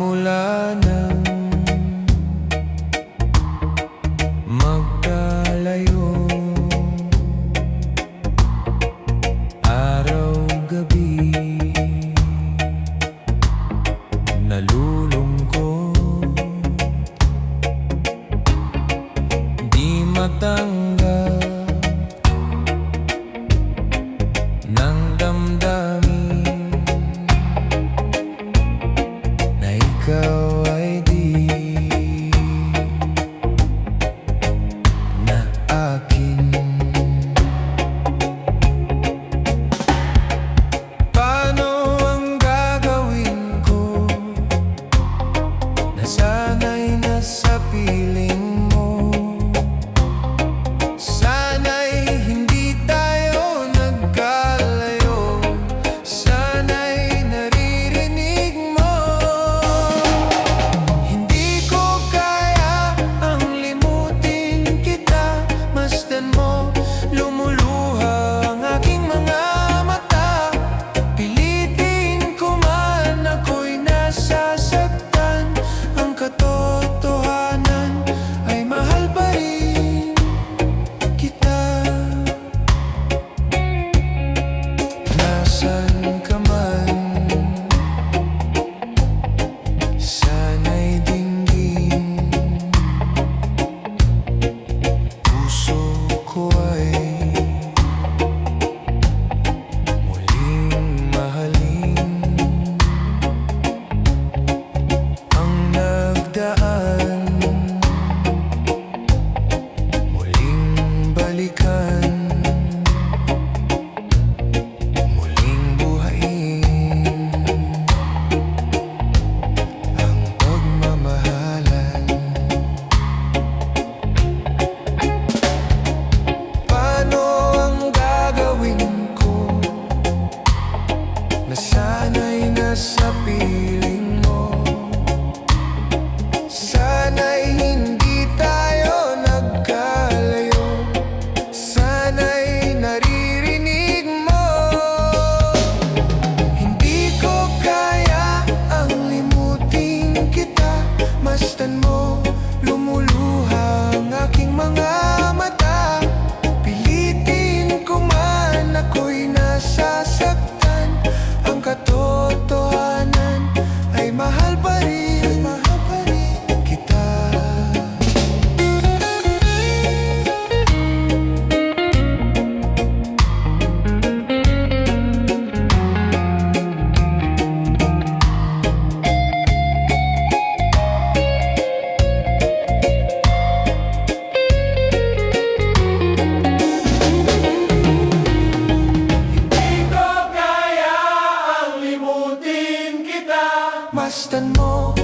Simula nang magkalayo, araw-gabi, nalulungkot, di matanggap ng damdamin na ikaw ay di na akin. Paano ang gagawin ko? Nasanay na sa piling mo. Sana'y hindi tayo nagkalayo. Sana'y naririnig mo. Hindi ko kaya ang limutin kita. Masdan mo, lumuluha ang aking mga mata. Pilitin ko man, ako'y nasasaktan. Ang katotohanan ay mahal pa rin kita. Nasaan ka man, sana'y dinggin. Puso ko ay muling mahalin. Ang nagdaan, muling balikan. Muling buhayin ang pagmamahalan. Paano ang gagawin ko? Nasanay na sa piling mo. Sana'y hindi tayo nagkalayo. Sana'y naririnig mo. Hindi ko kaya ang limutin kita. Masdan mo, lumuluha ang aking mga mata. Pilitin ko man, ako'y nasasaktan. Ang katotohanan ay mahal pa rin kita. Hindi ko kaya ang limutin kita. Masdan mo,